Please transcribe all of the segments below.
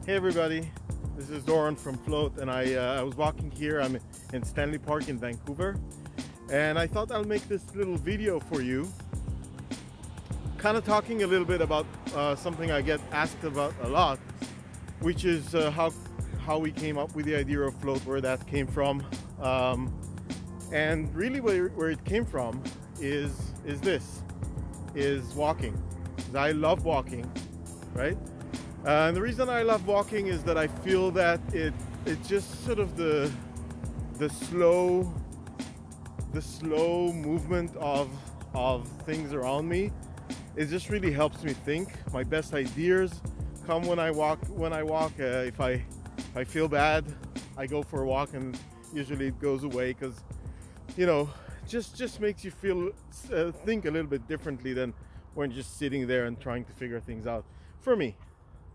Hey everybody, this is Doran from Float, and I was walking here. I'm in Stanley Park in Vancouver, and I thought I'll make this little video for you, kind of talking a little bit about something I get asked about a lot, which is how we came up with the idea of Float, where that came from, and really where it came from is walking. 'Cause I love walking, right? And the reason I love walking is that I feel that it's just sort of the slow movement of things around me. It just really helps me think. My best ideas come when I walk. If I feel bad, I go for a walk, and usually it goes away, because just makes you feel think a little bit differently than when just sitting there and trying to figure things out. For me.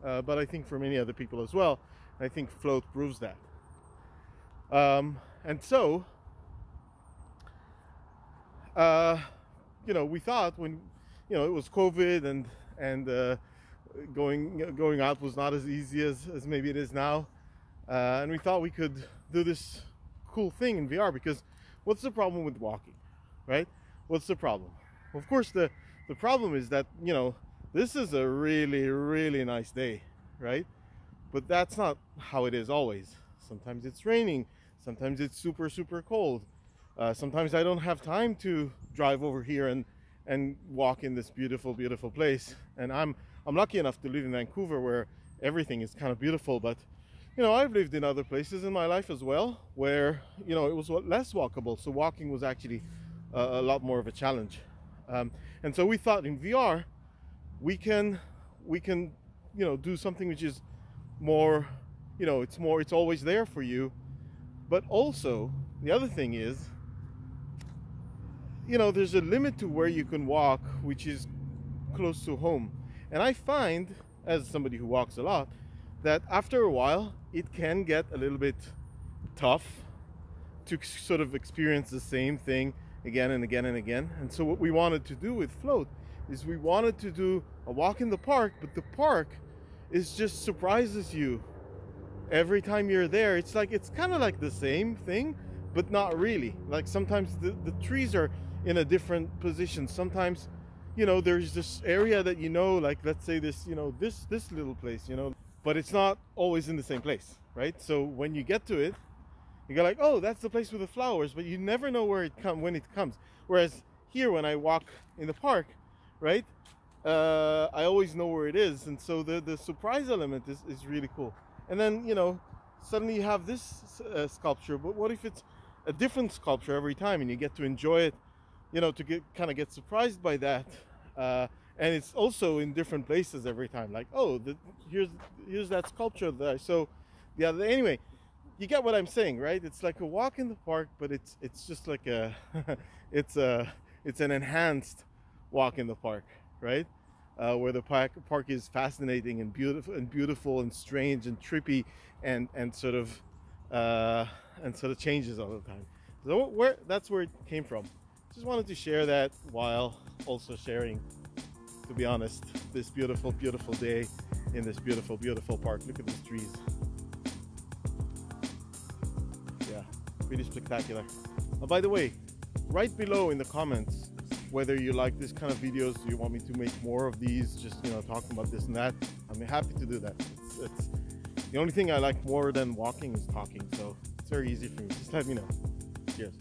But I think for many other people as well. I think Float proves that. And so, we thought when, it was COVID and going out was not as easy as maybe it is now. And we thought we could do this cool thing in VR, because what's the problem with walking, right? What's the problem? Well, of course, the problem is that, this is a really, really nice day, right? But that's not how it is always. Sometimes it's raining. Sometimes it's super, super cold. Sometimes I don't have time to drive over here and walk in this beautiful, beautiful place. And I'm lucky enough to live in Vancouver, where everything is kind of beautiful. But, I've lived in other places in my life as well, where, it was less walkable. So walking was actually a lot more of a challenge. And so we thought in VR, we can do something which is more, it's always there for you. But also the other thing is, there's a limit to where you can walk, which is close to home. And I find, as somebody who walks a lot, that after a while it can get a little bit tough to sort of experience the same thing again and again and again. And so what we wanted to do with Float is we wanted to do a walk in the park, but the park just surprises you every time you're there. It's kind of like the same thing, but not really. Like sometimes the trees are in a different position. Sometimes, there's this area that like, let's say this, this little place, but it's not always in the same place, right? So when you get to it, you go like, oh, that's the place with the flowers, but you never know when it comes. Whereas here, when I walk in the park, right, I always know where it is. And so the surprise element is really cool. And then, suddenly you have this sculpture, but what if it's a different sculpture every time, and you get to enjoy it, to get surprised by that. And it's also in different places every time. Like, oh, here's that sculpture that I saw the other day. Anyway, you get what I'm saying, right? It's like a walk in the park, but it's just like it's an enhanced walk in the park, right? Where the park is fascinating and beautiful and strange and trippy and sort of changes all the time. So that's where it came from. Just wanted to share that, while also sharing, to be honest, this beautiful, beautiful day in this beautiful, beautiful park. Look at these trees. Yeah, really spectacular. By the way, right below in the comments, whether you like this kind of videos, do you want me to make more of these, just talking about this and that, I'm happy to do that. It's the only thing I like more than walking is talking, so it's very easy for me. Just let me know. Cheers.